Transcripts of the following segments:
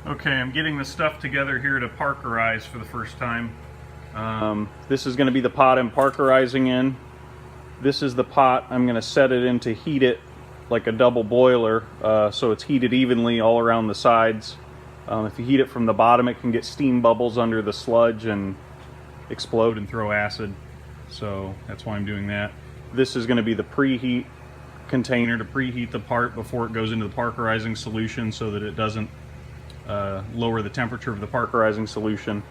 Okay, I'm getting the stuff together here to parkerize for the first time. This is going to be the pot I'm parkerizing in. This is the pot I'm going to set it in to heat it like a double boiler, so it's heated evenly all around the sides. If you heat it from the bottom, it can get steam bubbles under the sludge and explode and throw acid. So that's why I'm doing that. This is going to be the preheat container to preheat the part before it goes into the parkerizing solution so that it doesn't lower the temperature of the parkerizing solution.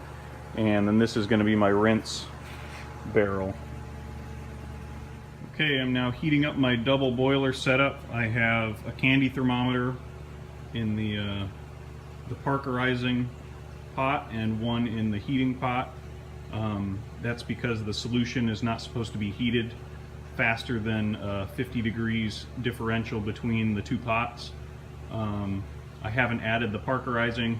And then this is going to be my rinse barrel. Okay, I'm now heating up my double boiler setup. I have a candy thermometer in the parkerizing pot and one in the heating pot. That's because the solution is not supposed to be heated faster than 50 degrees differential between the two pots. I haven't added the parkerizing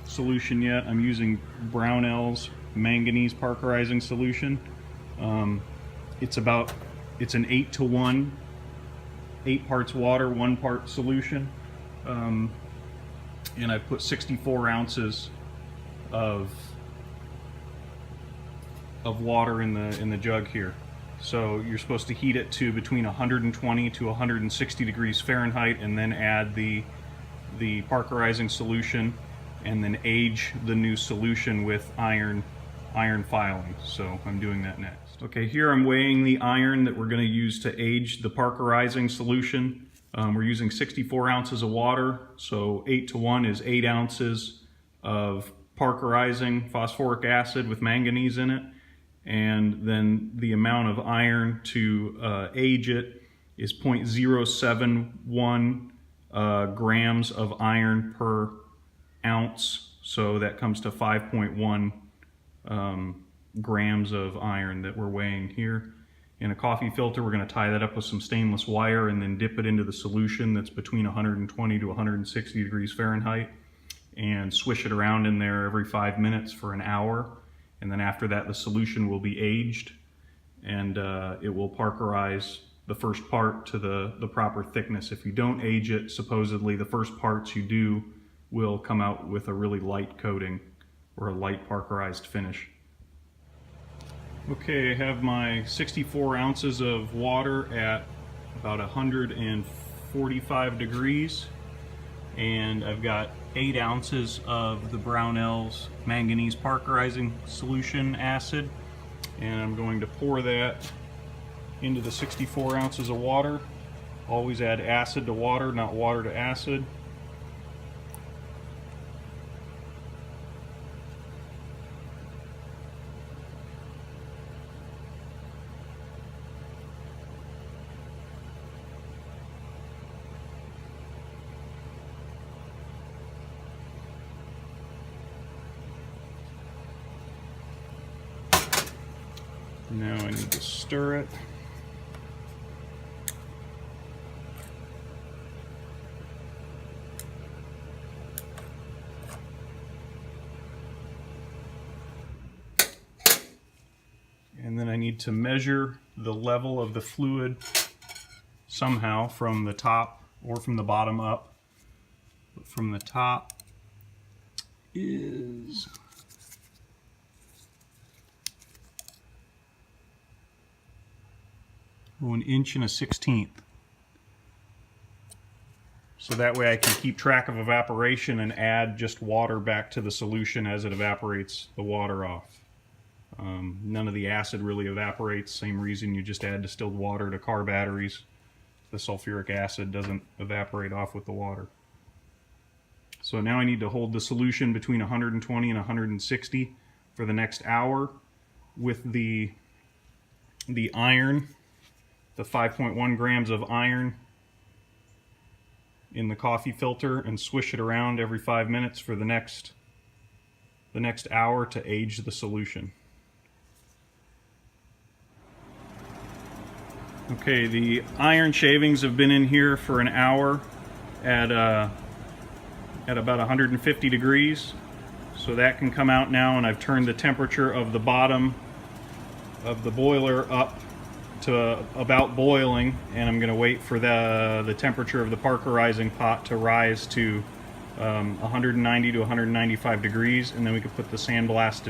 solution yet. I'm using Brownells manganese parkerizing solution. It's an 8-to-1, 8 parts water, 1 part solution. And I've put 64 ounces of water in the jug here. So you're supposed to heat it to between 120 to 160 degrees Fahrenheit and then add the parkerizing solution and then age the new solution with iron filing. So I'm doing that next. Okay, here I'm weighing the iron that we're going to use to age the parkerizing solution. We're using 64 ounces of water, so 8-to-1 is 8 ounces of parkerizing phosphoric acid with manganese in it. And then the amount of iron to age it is 0.071 grams of iron per ounce. So that comes to 5.1 grams of iron that we're weighing here. In a coffee filter, we're going to tie that up with some stainless wire and then dip it into the solution that's between 120 to 160 degrees Fahrenheit and swish it around in there every 5 minutes for an hour. And then after that, the solution will be aged and it will parkerize the first part to the proper thickness. If you don't age it, supposedly the first parts you do will come out with a really light coating or a light parkerized finish. Okay, I have my 64 ounces of water at about 145 degrees, and I've got 8 ounces of the Brownells manganese parkerizing solution acid, and I'm going to pour that into the 64 ounces of water. Always add acid to water, not water to acid. Now I need to stir it. And then I need to measure the level of the fluid somehow from the top or from the bottom up. But from the top is 1 1/16. So that way I can keep track of evaporation and add just water back to the solution as it evaporates the water off. None of the acid really evaporates, same reason you just add distilled water to car batteries. The sulfuric acid doesn't evaporate off with the water. So now I need to hold the solution between 120 and 160 for the next hour with the iron, the 5.1 grams of iron in the coffee filter, and swish it around every 5 minutes for the next hour to age the solution. Okay, the iron shavings have been in here for an hour at about 150 degrees. So that can come out now, and I've turned the temperature of the bottom of the boiler up to about boiling, and I'm going to wait for the temperature of the parkerizing pot to rise to 190 to 195 degrees, and then we could put the sandblasted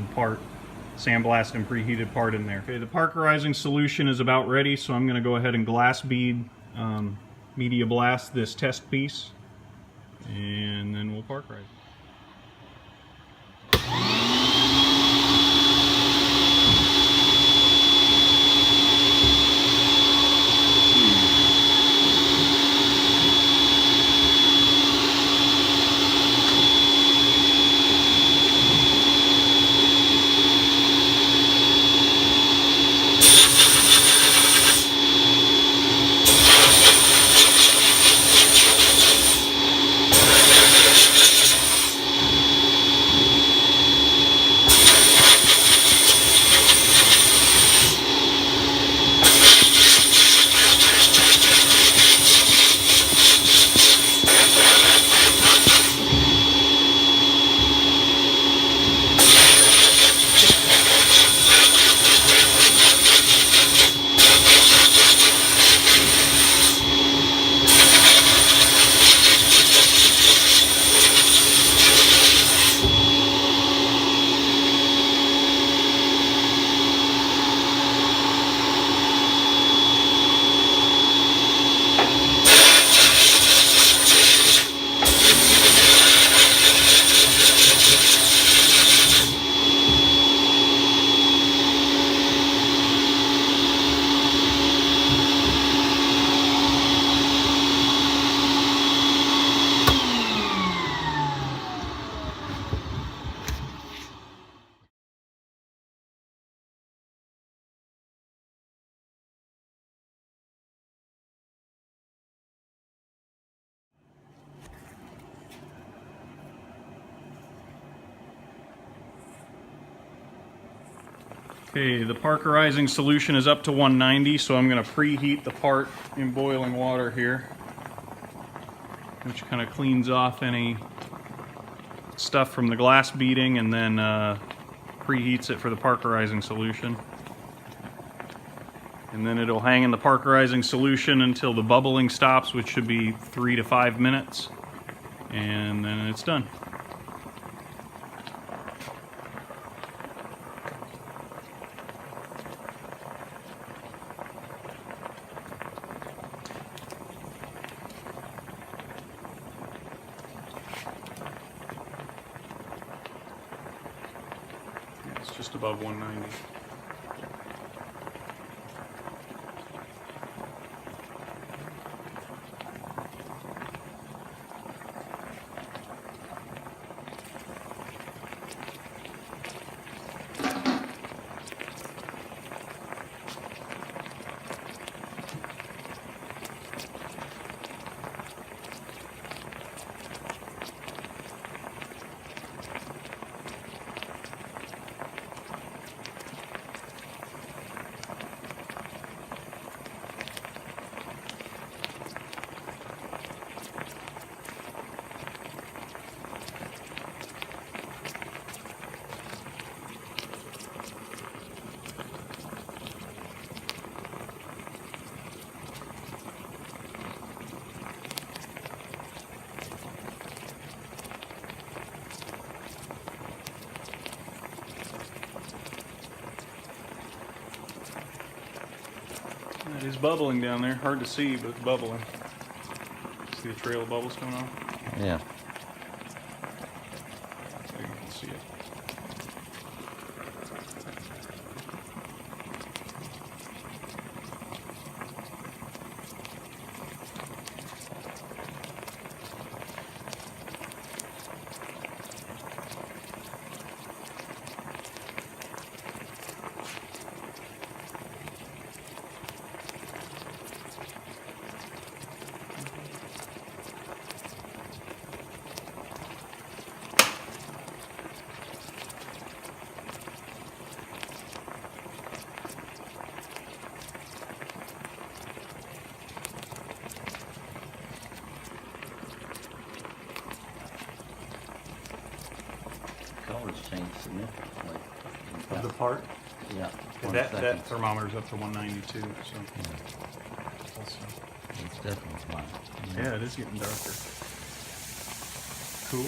and preheated part in there. Okay, the Parkerizing solution is about ready, so I'm going to go ahead and glass bead media blast this test piece, and then we'll parkerize. Okay, the Parkerizing solution is up to 190, so I'm going to preheat the part in boiling water here, which kind of cleans off any stuff from the glass beading, and then preheats it for the Parkerizing solution. And then it'll hang in the Parkerizing solution until the bubbling stops, which should be 3 to 5 minutes, and then it's done. It's just above 190. It is bubbling down there. Hard to see, but it's bubbling. See the trail of bubbles coming off? Yeah. So you can see it. Colors change significantly. Of the part? Yeah. That thermometer's up to 192, so. It's definitely fine. Yeah, it is getting darker. Cool.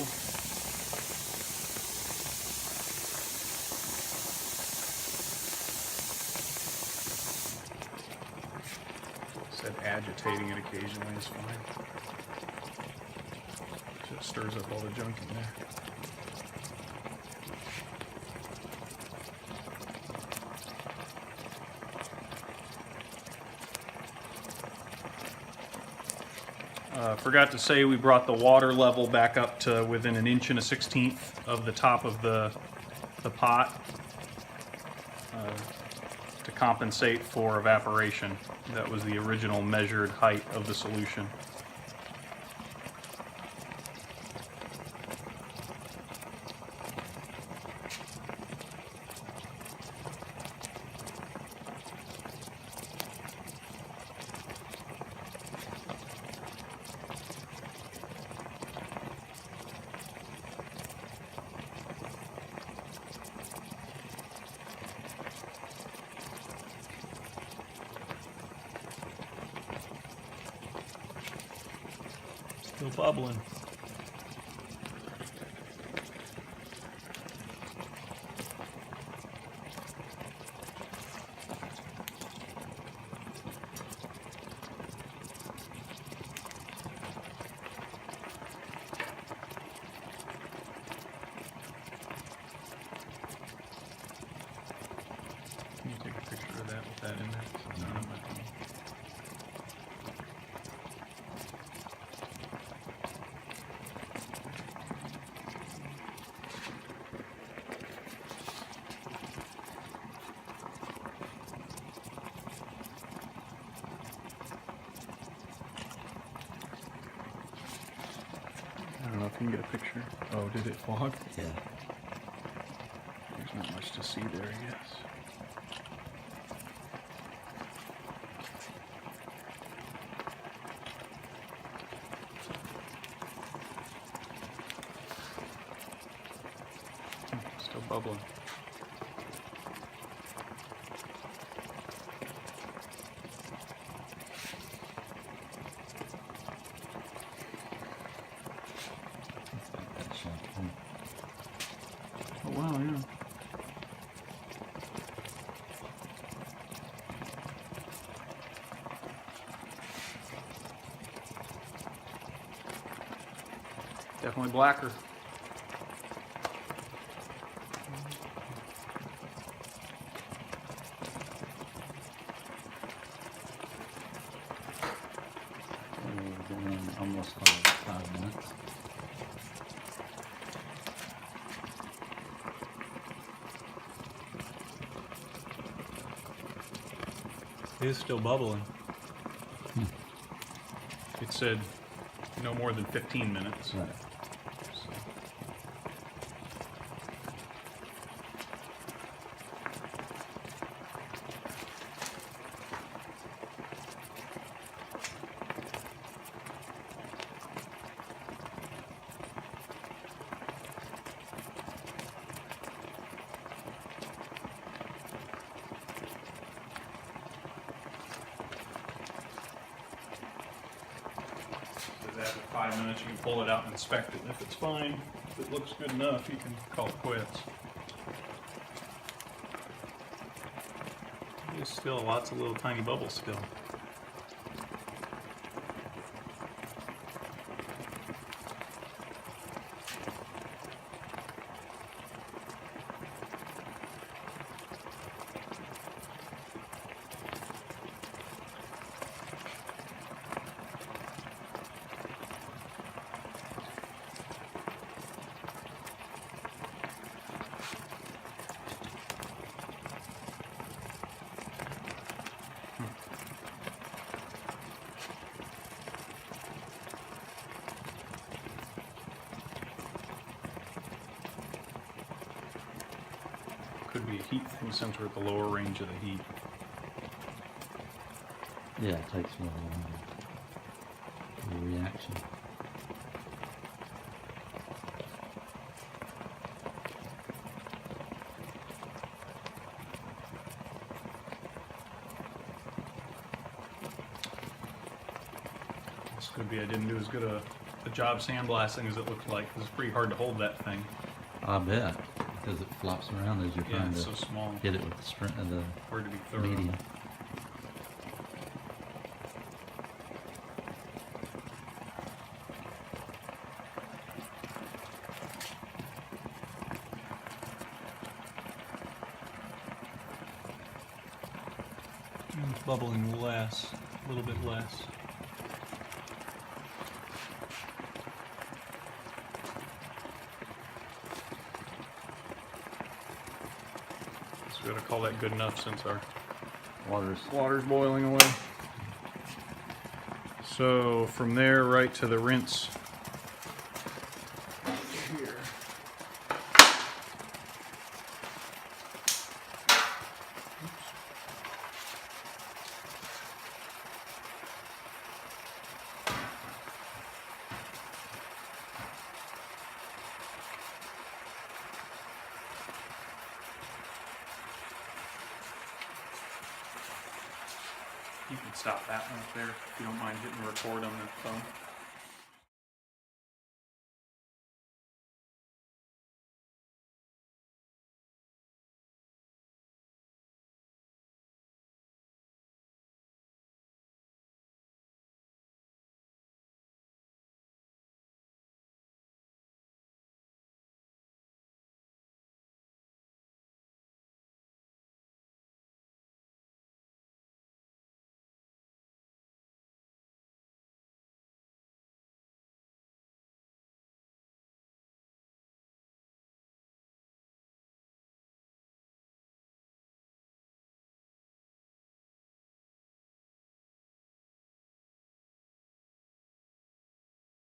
Said agitating it occasionally is fine. Just stirs up all the junk in there. Forgot to say we brought the water level back up to within 1 1/16 inches of the top of the pot to compensate for evaporation. That was the original measured height of the solution. Still bubbling. Can you take a picture of that with that in there? It's not on my phone. I don't know if you can get a picture. Oh, did it fog? Yeah. There's not much to see there, I guess. Still bubbling. That's champagne. Oh wow, yeah. Definitely blacker. We're going almost 5 minutes. It is still bubbling. It said no more than 15 minutes. Right. So. After 5 minutes, you can pull it out and inspect it. And if it's fine, if it looks good enough, you can call it quits. There's still lots of little tiny bubbles still. Could be a heat thing since we're at the lower range of the heat. Yeah, it takes a little longer. The reaction. This could be I didn't do as good a the job sandblasting as it looked like, 'cause it's pretty hard to hold that thing. I bet, because it flops around as you're Yeah, trying it's to so small. hit it with the sprint of the Hard to be thorough. medium. It's bubbling less, a little bit less. So we gotta call that good enough since our water's boiling away. So from there right to the rinse here. You can stop that one up there if you don't mind hitting record on the phone.